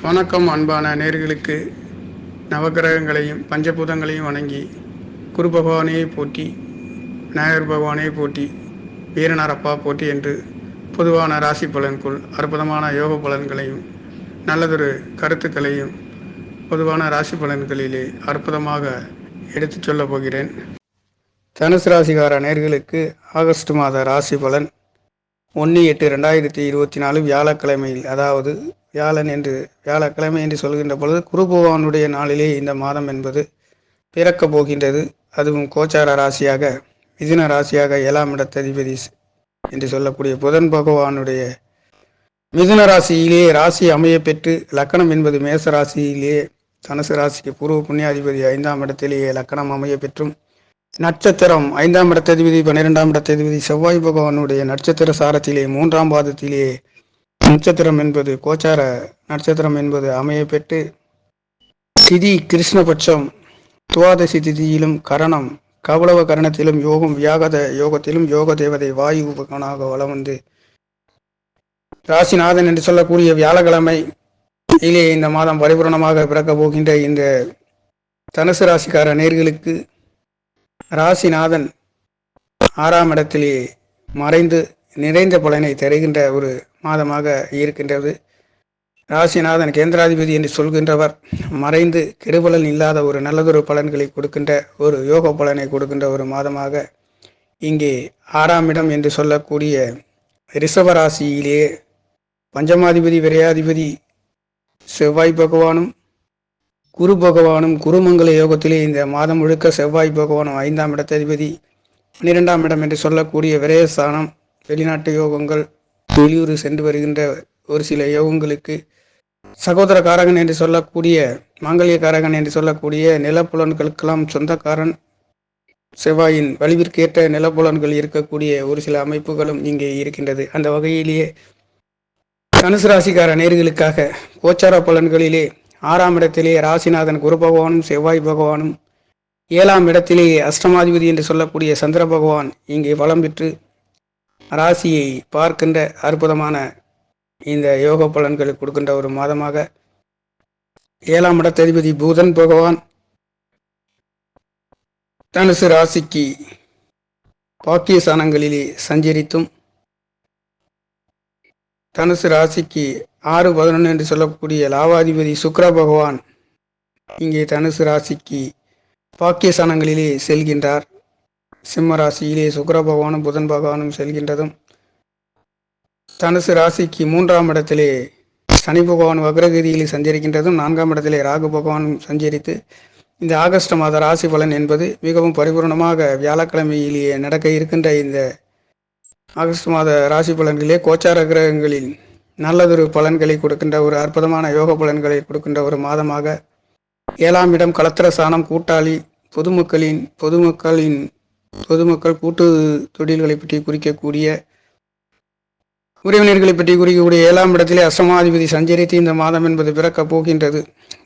வணக்கம் அன்பான நேர்களுக்கு. நவகிரகங்களையும் பஞ்சபூதங்களையும் வணங்கி குரு பகவானையை போற்றி, விநாயகர் பகவானையை போற்றி, வீரனாரப்பா போற்றி என்று பொதுவான ராசி பலனுக்குள் அற்புதமான யோக பலன்களையும் நல்லதொரு கருத்துக்களையும் பொதுவான ராசி பலன்களிலே அற்புதமாக எடுத்து சொல்லப் போகிறேன். தனுசு ராசிகார நேர்களுக்கு ஆகஸ்ட் மாத ராசி பலன் 1/8/2024 வியாழக்கிழமையில், அதாவது வியாழக்கிழமை என்று சொல்கின்ற பொழுது குரு பகவானுடைய நாளிலே இந்த மாதம் என்பது பிறக்கப் போகின்றது. அதுவும் கோச்சார ராசியாக மிதுன ராசியாக 7ஆம் இடத்ததிபதி என்று சொல்லக்கூடிய புதன் பகவானுடைய மிதுன ராசியிலே ராசி அமைய பெற்று, லக்கணம் என்பது மேச ராசியிலே தனுசு ராசிக்கு பூர்வ புண்ணியாதிபதி 5ஆம் இடத்திலேயே லக்கணம் அமைய பெற்றும், நட்சத்திரம் 5ஆம் இடத்ததிபதி 12ஆம் இடத்ததிபதி செவ்வாய் பகவானுடைய நட்சத்திர சாரத்திலே 3ஆம் பாதத்திலே நட்சத்திரம் என்பது கோச்சார நட்சத்திரம் என்பது அமைய பெற்று, திதி கிருஷ்ணபட்சம் துவாதசி திதியிலும் கரணம் கபலவ கரணத்திலும் யோகம் வியாகத யோகத்திலும் யோக தேவதை வாயு உபகனாக வலம் வந்து ராசிநாதன் என்று சொல்லக்கூடிய வியாழக்கிழமை இலே இந்த மாதம் பரிபூரணமாக பிறக்கப் போகின்ற இந்த தனுசு ராசிக்கார நேர்களுக்கு ராசிநாதன் 6ஆம் இடத்திலே மறைந்து நிறைந்த பலனை தருகின்ற ஒரு மாதமாக இருக்கின்றது. ராசிநாதன் கேந்திராதிபதி என்று சொல்கின்றவர் மறைந்து கெடுபலன் இல்லாத ஒரு நல்லதொரு பலன்களை கொடுக்கின்ற ஒரு யோக பலனை கொடுக்கின்ற ஒரு மாதமாக இங்கே 6ஆம் இடம் என்று சொல்லக்கூடிய ரிஷபராசியிலே பஞ்சமாதிபதி விரையாதிபதி செவ்வாய் பகவானும் குரு பகவானும் குருமங்கல யோகத்திலே இந்த மாதம் முழுக்க செவ்வாய் பகவானும் 5ஆம் இடத்ததிபதி 12ஆம் இடம் என்று சொல்லக்கூடிய விரயஸ்தானம், வெளிநாட்டு யோகங்கள், வெளியூர் சென்று வருகின்ற ஒரு சில யோகங்களுக்கு சகோதர காரகன் என்று சொல்லக்கூடிய மாங்கல்ய காரகன் என்று சொல்லக்கூடிய நிலப்புலன்களுக்கெல்லாம் சொந்தக்காரன் செவ்வாயின் வலிவிற்கேற்ற நிலப்புலன்கள் இருக்கக்கூடிய ஒரு சில அமைப்புகளும் இங்கே இருக்கின்றது. அந்த வகையிலேயே தனுசு ராசிக்கார நேர்களுக்காக கோச்சார பலன்களிலே 6ஆம் இடத்திலே ராசிநாதன் குரு பகவானும் செவ்வாய் பகவானும், 7ஆம் இடத்திலே அஷ்டமாதிபதி என்று சொல்லக்கூடிய சந்திர பகவான் இங்கே வலம் பெற்று ராசியை பார்க்கின்ற அற்புதமான இந்த யோக பலன்களை கொடுக்கின்ற ஒரு மாதமாக 7ஆம் இடத்ததிபதி புதன் பகவான் தனுசு ராசிக்கு பாக்கிய ஸ்தானங்களிலே சஞ்சரித்தும், தனுசு ராசிக்கு 6-11 என்று சொல்லக்கூடிய லாவாதிபதி சுக்கிர பகவான் இங்கே தனுசு ராசிக்கு பாக்கிய ஸ்தானங்களிலே செல்கின்றார். சிம்ம ராசியிலே சுக்கிர பகவானும் புதன் பகவானும் செல்கின்றதும், தனுசு ராசிக்கு 3ஆம் இடத்திலே சனி பகவான் வக்ரகதியில் சஞ்சரிக்கின்றதும், 4ஆம் இடத்திலே ராகு பகவானும் சஞ்சரித்து இந்த ஆகஸ்ட் மாத ராசி பலன் என்பது மிகவும் பரிபூர்ணமாக வியாழக்கிழமையிலேயே நடக்க இருக்கின்ற இந்த ஆகஸ்ட் மாத ராசி பலன்களிலே கோச்சார கிரகங்களில் நல்லதொரு பலன்களை கொடுக்கின்ற ஒரு அற்புதமான யோக பலன்களை கொடுக்கின்ற ஒரு மாதமாக 7ஆம் இடம் கலத்திர சாணம், கூட்டாளி, பொதுமக்கள் கூட்டு தொழில்களை பற்றி குறிக்கக்கூடிய உறவினர்களை பற்றி குறிக்கக்கூடிய 7ஆம் இடத்திலே அஷ்டமாதிபதி சஞ்சரித்து இந்த மாதம் என்பது பிறக்கப் போகின்றது.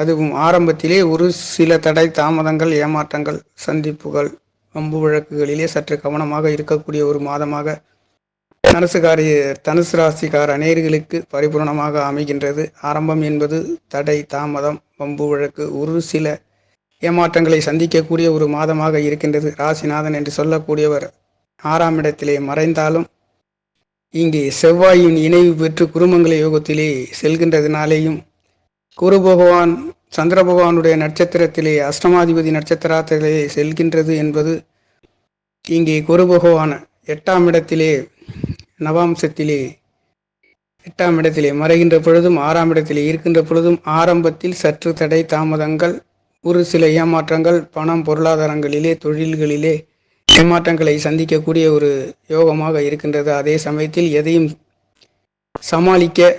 அதுவும் ஆரம்பத்திலே ஒரு சில தடை தாமதங்கள், ஏமாற்றங்கள், சந்திப்புகள், வம்பு வழக்குகளிலே சற்று கவனமாக இருக்கக்கூடிய ஒரு மாதமாக தனுசு ராசிக்கார நேயர்களுக்கு பரிபூர்ணமாக அமைகின்றது. ஆரம்பம் என்பது தடை தாமதம், வம்பு வழக்கு, ஒரு சில ஏமாற்றங்களை சந்திக்கக்கூடிய ஒரு மாதமாக இருக்கின்றது. ராசிநாதன் என்று சொல்லக்கூடியவர் 6ஆம் இடத்திலே மறைந்தாலும் இங்கே செவ்வாயின் இணைவு பெற்று குருமங்கல யோகத்திலே செல்கின்றதினாலேயும், குரு பகவான் சந்திர பகவானுடைய நட்சத்திரத்திலே அஷ்டமாதிபதி நட்சத்திரத்திலே செல்கின்றது என்பது இங்கே குரு பகவான் 8ஆம் இடத்திலே நவாம்சத்திலே 8ஆம் இடத்திலே மறைகின்ற பொழுதும் 6ஆம் இடத்திலே இருக்கின்ற பொழுதும் ஆரம்பத்தில் சற்று தடை தாமதங்கள், ஒரு சில ஏமாற்றங்கள், பணம் பொருளாதாரங்களிலே தொழில்களிலே ஏமாற்றங்களை சந்திக்கக்கூடிய ஒரு யோகமாக இருக்கின்றது. அதே சமயத்தில் எதையும் சமாளிக்க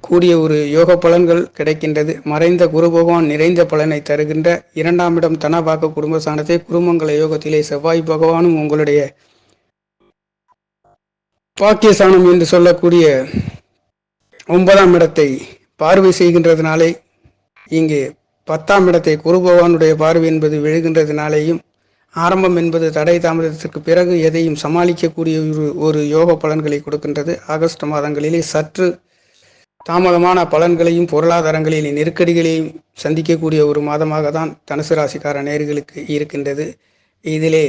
கூடிய ஒரு யோக பலன்கள் கிடைக்கின்றது. மறைந்த குரு பகவான் நிறைந்த பலனை தருகின்ற 2ஆம் இடம் தனபாக்க குடும்பஸ்தானத்தை குருமங்கல யோகத்திலே செவ்வாய் பகவானும் உங்களுடைய பாக்கியஸ்தானம் என்று சொல்லக்கூடிய 9ஆம் இடத்தை பார்வை செய்கின்றதுனாலே, இங்கே 10ஆம் இடத்தை குரு பகவானுடைய பார்வை என்பது விழுகின்றதுனாலேயும் ஆரம்பம் என்பது தடை தாமதத்திற்கு பிறகு எதையும் சமாளிக்கக்கூடிய ஒரு யோக பலன்களை கொடுக்கின்றது. ஆகஸ்ட் மாதங்களிலே சற்று தாமதமான பலன்களையும் பொருளாதாரங்களில் நெருக்கடிகளையும் சந்திக்கக்கூடிய ஒரு மாதமாக தான் தனுசு ராசிக்கார நேயர்களுக்கு இருக்கின்றது. இதிலே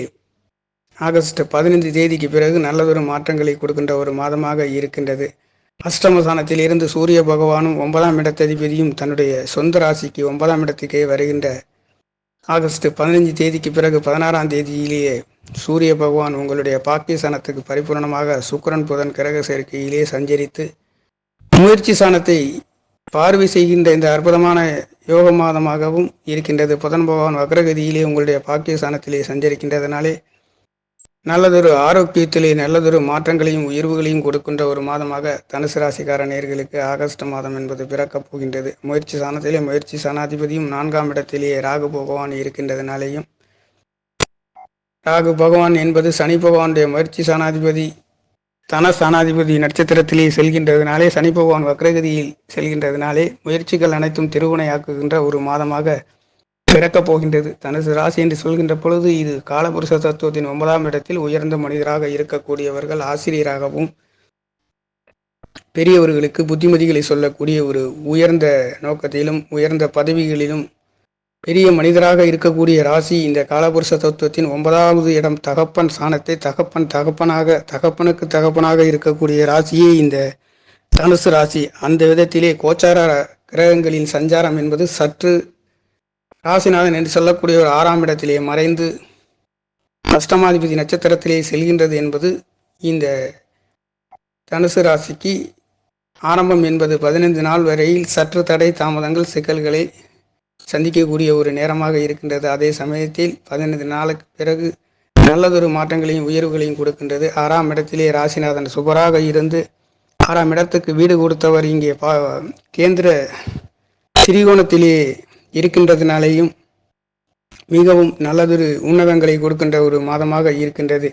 ஆகஸ்ட் 15 தேதிக்கு பிறகு நல்லதொரு மாற்றங்களை கொடுக்கின்ற ஒரு மாதமாக இருக்கின்றது. அஷ்டமஸ்தானத்தில் இருந்து சூரிய பகவானும் 9ஆம் இடத்ததிபதியும் தன்னுடைய சொந்த ராசிக்கு 9ஆம் இடத்துக்கே வருகின்ற ஆகஸ்ட் 15 தேதிக்கு பிறகு 16ஆம் தேதியிலேயே சூரிய பகவான் உங்களுடைய பாக்கியஸ்தானத்துக்கு பரிபூர்ணமாக சுக்கிரன் புதன் கிரக சேர்க்கையிலே சஞ்சரித்து முயற்சி ஸ்தானத்தை பார்வை செய்கின்ற இந்த அற்புதமான யோக மாதமாகவும் இருக்கின்றது. புதன் பகவான் வக்ரகதியிலே உங்களுடைய பாக்கியஸ்தானத்திலே சஞ்சரிக்கின்றதுனாலே நல்லதொரு ஆரோக்கியத்திலே நல்லதொரு மாற்றங்களையும் உயர்வுகளையும் கொடுக்கின்ற ஒரு மாதமாக தனுசு ராசிக்கார நேயர்களுக்கு ஆகஸ்ட் மாதம் என்பது பிறக்கப் போகின்றது. முயற்சி ஸ்தானத்திலே முயற்சி ஸ்தானாதிபதியும் 4ஆம் இடத்திலேயே ராகு பகவான் இருக்கின்றதுனாலேயும் ராகு பகவான் என்பது சனி பகவானுடைய முயற்சி ஸ்தானாதிபதி தனஸ்தானாதிபதி நட்சத்திரத்திலே செல்கின்றதுனாலே சனி பகவான் வக்ரகதியில் செல்கின்றதுனாலே முயற்சிகள் அனைத்தும் திருவினையாக்குகின்ற ஒரு மாதமாக பிறக்கப் போகின்றது. தனுசு ராசி என்று சொல்கின்ற பொழுது இது காலபுருஷ தத்துவத்தின் 9ஆம் இடத்தில் உயர்ந்த மனிதராக இருக்கக்கூடியவர்கள், ஆசிரியராகவும் பெரியவர்களுக்கு புத்திமதிகளை சொல்லக்கூடிய ஒரு உயர்ந்த நோக்கத்திலும் உயர்ந்த பதவிகளிலும் பெரிய மனிதராக இருக்கக்கூடிய ராசி இந்த காலபுருஷ தத்துவத்தின் 9வது இடம். தகப்பன் ஸ்தானத்தை தகப்பனுக்கு தகப்பனாக இருக்கக்கூடிய ராசியே இந்த தனுசு ராசி. அந்த விதத்திலே கோச்சார கிரகங்களின் சஞ்சாரம் என்பது சற்று ராசிநாதன் என்று சொல்லக்கூடிய ஒரு 6ஆம் இடத்திலே மறைந்து அஷ்டமாதிபதி நட்சத்திரத்திலே செல்கின்றது என்பது இந்த தனுசு ராசிக்கு ஆரம்பம் என்பது 15 நாள் வரையில் சற்று தடை தாமதங்கள் சிக்கல்களை சந்திக்கக்கூடிய ஒரு நேரமாக இருக்கின்றது. அதே சமயத்தில் 15 நாளுக்கு பிறகு நல்லதொரு மாற்றங்களையும் உயர்வுகளையும் கொடுக்கின்றது. 6ஆம் இடத்திலே ராசிநாதன் சுபராக இருந்து 6ஆம் இடத்துக்கு வீடு கொடுத்தவர் இங்கே கேந்திர திரிகோணத்திலே இருக்கின்றதுனாலேயும் மிகவும் நல்லதொரு உன்னதங்களை கொடுக்கின்ற ஒரு மாதமாக இருக்கின்றது.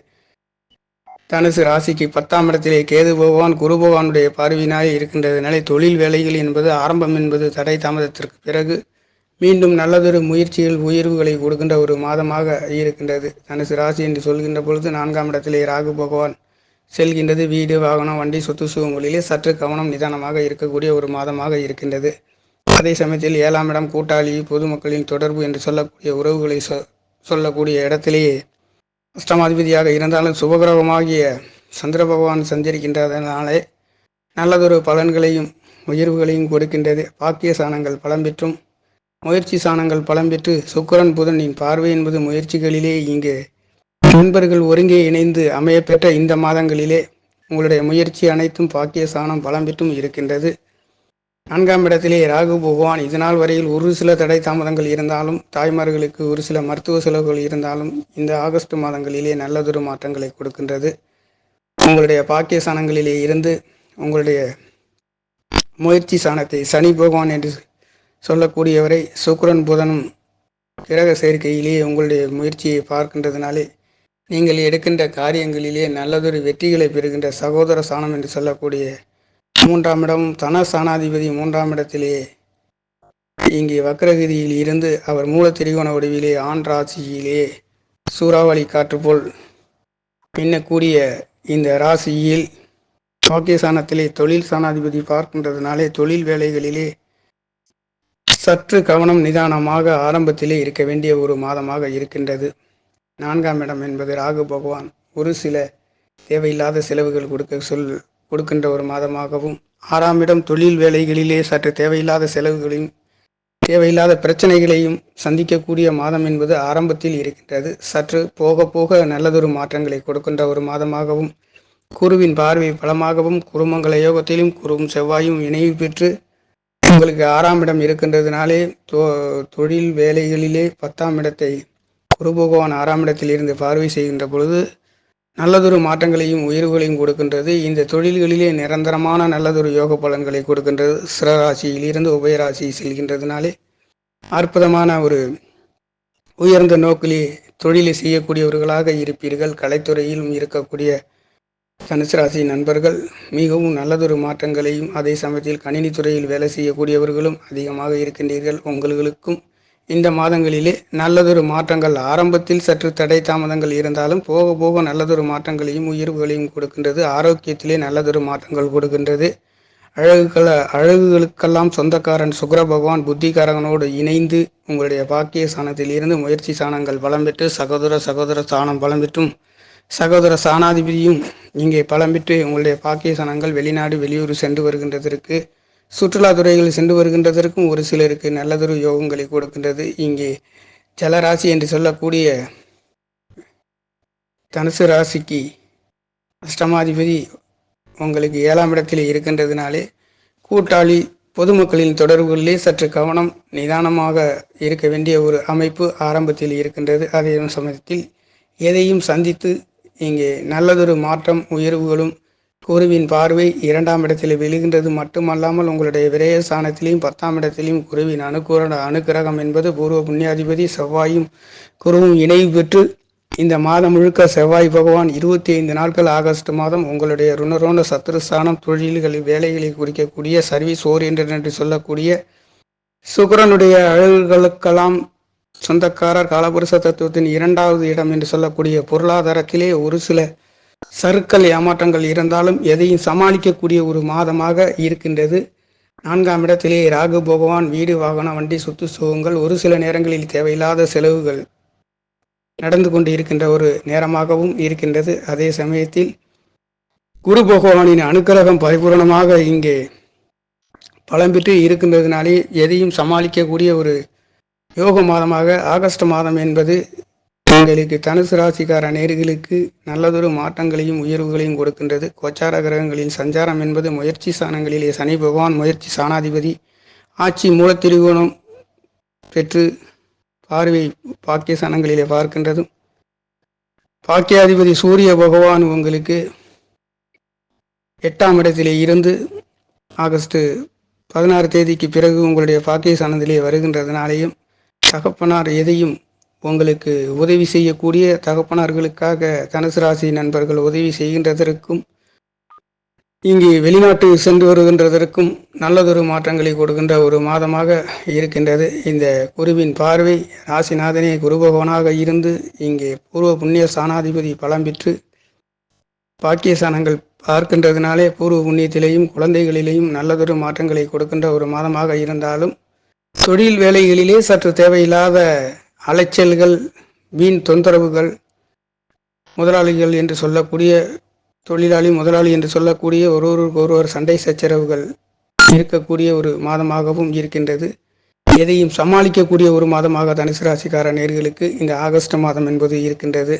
தனுசு ராசிக்கு 10ஆம் இடத்திலே கேது பகவான் குரு பகவானுடைய பார்வையினாலே இருக்கின்றதுனாலே தொழில் வேலைகள் என்பது ஆரம்பம் என்பது தடை தாமதத்திற்கு பிறகு மீண்டும் நல்லதொரு முயற்சிகள் உயர்வுகளை கொடுக்கின்ற ஒரு மாதமாக இருக்கின்றது. தனுசு ராசி என்று சொல்கின்ற பொழுது 4ஆம் இடத்திலே ராகு பகவான் செல்கின்றது. வீடு வாகனம் வண்டி சொத்து சுகங்களிலே சற்று கவனம் நிதானமாக இருக்கக்கூடிய ஒரு மாதமாக இருக்கின்றது. அதே சமயத்தில் 7ஆம் இடம் கூட்டாளி பொதுமக்களின் தொடர்பு என்று சொல்லக்கூடிய உறவுகளை சொல்லக்கூடிய இடத்திலேயே அஷ்டமாதிபதியாக இருந்தாலும் சுபகிரகமாகிய சந்திர பகவான் சஞ்சரிக்கின்றதனாலே நல்லதொரு பலன்களையும் உயர்வுகளையும் கொடுக்கின்றது. பாக்கிய சாணங்கள் பலம் பெற்றும் முயற்சி சாணங்கள் பலம் பெற்று சுக்கிரன் புதனின் பார்வை என்பது முயற்சிகளிலே இங்கு நண்பர்கள் ஒருங்கே இணைந்து அமையப்பெற்ற இந்த மாதங்களிலே உங்களுடைய முயற்சி அனைத்தும் பாக்கிய சாணம் பலம் பெற்றும் இருக்கின்றது. 4ஆம் இடத்திலே ராகு பகவான் இதனால் வரையில் ஒரு சில தடை தாமதங்கள் இருந்தாலும் தாய்மார்களுக்கு ஒரு சில மருத்துவ செலவுகள் இருந்தாலும் இந்த ஆகஸ்ட் மாதங்களிலே நல்லதொரு மாற்றங்களை கொடுக்கின்றது. உங்களுடைய பாக்கிய சாணங்களிலே இருந்து உங்களுடைய முயற்சி சாணத்தை சனி பகவான் என்று சொல்லக்கூடியவரை சுக்கிரன் புதனும் கிரக சேர்க்கையிலேயே உங்களுடைய முயற்சியை பார்க்கின்றதுனாலே நீங்கள் எடுக்கின்ற காரியங்களிலே நல்லதொரு வெற்றிகளை பெறுகின்ற சகோதர சாணம் என்று சொல்லக்கூடிய 3ஆம் இடம் தனஸ்தானாதிபதி 3ஆம் இடத்திலே இங்கே வக்ரகதியில் இருந்து அவர் மூல திரிகோண வடிவிலே ஆண் ராசியிலே சூறாவளி காற்று போல் பின்னக்கூடிய இந்த ராசியில் பாக்கியஸ்தானத்திலே தொழில் ஸ்தானாதிபதி பார்க்கின்றதுனாலே தொழில் வேலைகளிலே சற்று கவனம் நிதானமாக ஆரம்பத்திலே இருக்க வேண்டிய ஒரு மாதமாக இருக்கின்றது. 4ஆம் இடம் என்பது ராகு பகவான் ஒரு சில தேவையில்லாத செலவுகள் கொடுக்கின்ற ஒரு மாதமாகவும் 6ஆம் இடம் தொழில் வேலைகளிலே சற்று தேவையில்லாத செலவுகளையும் தேவையில்லாத பிரச்சனைகளையும் சந்திக்கக்கூடிய மாதம் என்பது ஆரம்பத்தில் இருக்கின்றது. சற்று போக போக நல்லதொரு மாற்றங்களை கொடுக்கின்ற ஒரு மாதமாகவும் குருவின் பார்வை பலமாகவும் குருமங்கள யோகத்திலும் குருவும் செவ்வாயும் இணைவு பெற்று உங்களுக்கு 6ஆம் இடம் இருக்கின்றதுனாலே தொழில் வேலைகளிலே 10ஆம் இடத்தை குரு பகவான் 6ஆம் இடத்தில் இருந்து பார்வை செய்கின்ற பொழுது நல்லதொரு மாற்றங்களையும் உயர்வுகளையும் கொடுக்கின்றது. இந்த தொழில்களிலே நிரந்தரமான நல்லதொரு யோக பலன்களை கொடுக்கின்றது. சிரராசியிலிருந்து உபயராசி செல்கின்றதுனாலே அற்புதமான ஒரு உயர்ந்த நோக்கிலே தொழிலை செய்யக்கூடியவர்களாக இருப்பீர்கள். கலைத்துறையிலும் இருக்கக்கூடிய தனுசு ராசி நண்பர்கள் மிகவும் நல்லதொரு மாற்றங்களையும் அதே சமயத்தில் கணினி துறையில் வேலை செய்யக்கூடியவர்களும் அதிகமாக இருக்கின்றீர்கள். உங்களுக்கும் இந்த மாதங்களிலே நல்லதொரு மாற்றங்கள் ஆரம்பத்தில் சற்று தடை தாமதங்கள் இருந்தாலும் போக போக நல்லதொரு மாற்றங்களையும் உயர்வுகளையும் கொடுக்கின்றது. ஆரோக்கியத்திலே நல்லதொரு மாற்றங்கள் கொடுக்கின்றது. அழகுகளுக்கெல்லாம் சொந்தக்காரன் சுக்கிர பகவான் புத்திகாரகனோடு இணைந்து உங்களுடைய பாக்கிய சாணத்தில் இருந்து முயற்சி சாணங்கள் பலம் பெற்று சகோதர சாணம் பலம் பெற்றும் சகோதர சாணாதிபதியும் இங்கே பலம் பெற்று உங்களுடைய பாக்கிய சாணங்கள் வெளிநாடு வெளியூர் சென்று வருகின்றதற்கு சுற்றுலாத்துறைகள் சென்று வருகின்றதற்கும் ஒரு சிலருக்கு நல்லதொரு யோகங்களை கொடுக்கின்றது. இங்கே ஜலராசி என்று சொல்லக்கூடிய தனுசு ராசிக்கு அஷ்டமாதிபதி உங்களுக்கு 7ஆம் இடத்தில் இருக்கின்றதுனாலே கூட்டாளி பொதுமக்களின் தொடர்புகளிலே சற்று கவனம் நிதானமாக இருக்க வேண்டிய ஒரு அமைப்பு ஆரம்பத்தில் இருக்கின்றது. அதே சமயத்தில் எதையும் சந்தித்து இங்கே நல்லதொரு மாற்றம் உயர்வுகளும் குருவின் பார்வை 2ஆம் இடத்தில் விழுகின்றது மட்டுமல்லாமல் உங்களுடைய விரய ஸ்தானத்திலையும் 10ஆம் இடத்திலையும் குருவின் அனுக்கிரகம் என்பது பூர்வ புண்ணியாதிபதி செவ்வாயும் குருவும் இணைவு பெற்று இந்த மாதம் முழுக்க செவ்வாய் பகவான் 25 நாட்கள் ஆகஸ்ட் மாதம் உங்களுடைய ருணரோண சத்துருஸ்தானம் தொழில்கள் வேலைகளை குறிக்கக்கூடிய சர்வீஸ் ஓரியன்ட் என்று சொல்லக்கூடிய சுக்கிரனுடைய அழகுகளுக்கெல்லாம் சொந்தக்காரர் காலபுருஷ தத்துவத்தின் 2வது இடம் என்று சொல்லக்கூடிய பொருளாதாரத்திலே ஒரு சில சறுக்கல் ஏமாற்றங்கள் இருந்தாலும் எதையும் சமாளிக்கக்கூடிய ஒரு மாதமாக இருக்கின்றது. 4ஆம் இடத்திலே ராகு பகவான் வீடு வாகன வண்டி சொத்து சுகங்கள் ஒரு சில நேரங்களில் தேவையில்லாத செலவுகள் நடந்து கொண்டு இருக்கின்ற ஒரு நேரமாகவும் இருக்கின்றது. அதே சமயத்தில் குரு பகவானின் அனுக்கிரகம் பரிபூர்ணமாக இங்கே பலம் பெற்று இருக்கின்றதுனாலே எதையும் சமாளிக்கக்கூடிய ஒரு யோக மாதமாக ஆகஸ்ட் மாதம் என்பது உங்களுக்கு தனுசு ராசிக்கார நேர்களுக்கு நல்லதொரு மாற்றங்களையும் உயர்வுகளையும் கொடுக்கின்றது. கோச்சார கிரகங்களின் சஞ்சாரம் என்பது முயற்சி ஸ்தானங்களிலே சனி பகவான் முயற்சி சாணாதிபதி ஆட்சி மூலத்திரிகோணம் பெற்று பார்வை பாக்கிய ஸ்தானங்களிலே பார்க்கின்றதும் பாக்கியாதிபதி சூரிய பகவான் உங்களுக்கு 8ஆம் இடத்திலே இருந்து ஆகஸ்ட் 16 தேதிக்கு பிறகு உங்களுடைய பாக்கிய ஸ்தானத்திலே வருகின்றதுனாலேயும் தகப்பனார் எதையும் உங்களுக்கு உதவி செய்யக்கூடிய தகப்பனார்களுக்காக தனுசு ராசி நண்பர்கள் உதவி செய்கின்றதற்கும் இங்கே வெளிநாட்டு சென்று வருகின்றதற்கும் நல்லதொரு மாற்றங்களை கொடுக்கின்ற ஒரு மாதமாக இருக்கின்றது. இந்த குருவின் பார்வை ராசிநாதனே குரு பகவானாக இருந்து இங்கே பூர்வ புண்ணிய ஸ்தானாதிபதி பலம் பெற்று பாக்கிய ஸ்தானங்கள் பார்க்கின்றதுனாலே பூர்வ புண்ணியத்திலேயும் குழந்தைகளிலேயும் நல்லதொரு மாற்றங்களை கொடுக்கின்ற ஒரு மாதமாக இருந்தாலும் தொழில் வேலைகளிலே சற்று தேவையில்லாத அலைச்சல்கள் வீண் தொந்தரவுகள் முதலாளிகள் என்று சொல்லக்கூடிய தொழிலாளி முதலாளி என்று சொல்லக்கூடிய ஒருவர் சண்டை சச்சரவுகள் இருக்கக்கூடிய ஒரு மாதமாகவும் இருக்கின்றது. எதையும் சமாளிக்கக்கூடிய ஒரு மாதமாக தனுசு ராசிக்கார நேர்களுக்கு இந்த ஆகஸ்ட் மாதம் என்பது இருக்கின்றது.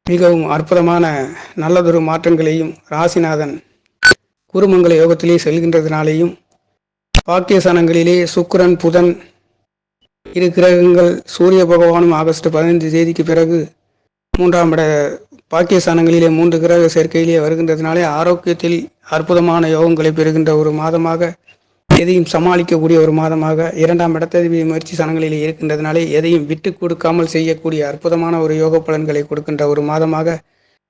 மிகவும் அற்புதமான நல்லதொரு மாற்றங்களையும் ராசிநாதன் குருமங்கல யோகத்திலே செல்கின்றதுனாலேயும் பாக்கியஸ்தானங்களிலே சுக்கிரன் புதன் இரு கிரகங்கள் சூரிய பகவானும் ஆகஸ்ட் 15 தேதிக்கு பிறகு 3ஆம் இட பாக்கியஸ்தானங்களிலே 3 கிரக சேர்க்கையிலே வருகின்றதுனாலே ஆரோக்கியத்தில் அற்புதமான யோகங்களை பெறுகின்ற ஒரு மாதமாக எதையும் சமாளிக்கக்கூடிய ஒரு மாதமாக 2ஆம் இடத்ததிபதி முயற்சி ஸ்தானங்களிலே இருக்கின்றதுனாலே எதையும் விட்டு கொடுக்காமல் செய்யக்கூடிய அற்புதமான ஒரு யோக பலன்களை கொடுக்கின்ற ஒரு மாதமாக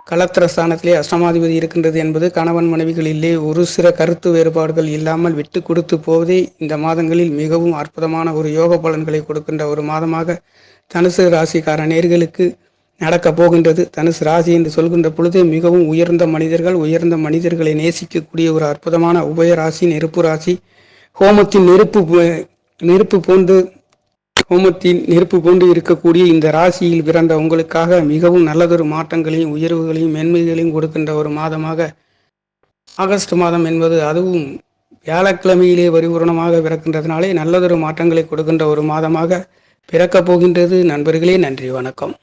கலத்திர ஸ்தானத்திலே அஷ்டமாதிபதி இருக்கின்றது என்பது கணவன் மனைவிகளிலே ஒரு சில கருத்து வேறுபாடுகள் இல்லாமல் விட்டு கொடுத்து போவதே இந்த மாதங்களில் மிகவும் அற்புதமான ஒரு யோக பலன்களை கொடுக்கின்ற ஒரு மாதமாக தனுசு ராசிக்கார நேர்களுக்கு நடக்கப் போகின்றது. தனுசு ராசி என்று சொல்கின்ற பொழுது மிகவும் உயர்ந்த மனிதர்களை நேசிக்கக்கூடிய ஒரு அற்புதமான உபயராசி நெருப்பு ராசி ஹோமத்தின் நெருப்பு போன்று இருக்கக்கூடிய இந்த ராசியில் பிறந்த உங்களுக்காக மிகவும் நல்லதொரு மாற்றங்களையும் உயர்வுகளையும் மேன்மைகளையும் கொடுக்கின்ற ஒரு மாதமாக ஆகஸ்ட் மாதம் என்பது அதுவும் வியாழக்கிழமையிலே பரிபூரணமாக பிறக்கின்றதுனாலே நல்லதொரு மாற்றங்களை கொடுக்கின்ற ஒரு மாதமாக பிறக்கப் போகின்றது. நண்பர்களே, நன்றி, வணக்கம்.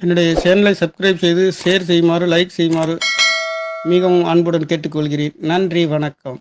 என்னுடைய சேனலை சப்ஸ்கிரைப் செய்து ஷேர் செய்யுமாறு லைக் செய்யுமாறு மிகவும் அன்புடன் கேட்டுக்கொள்கிறேன். நன்றி, வணக்கம்.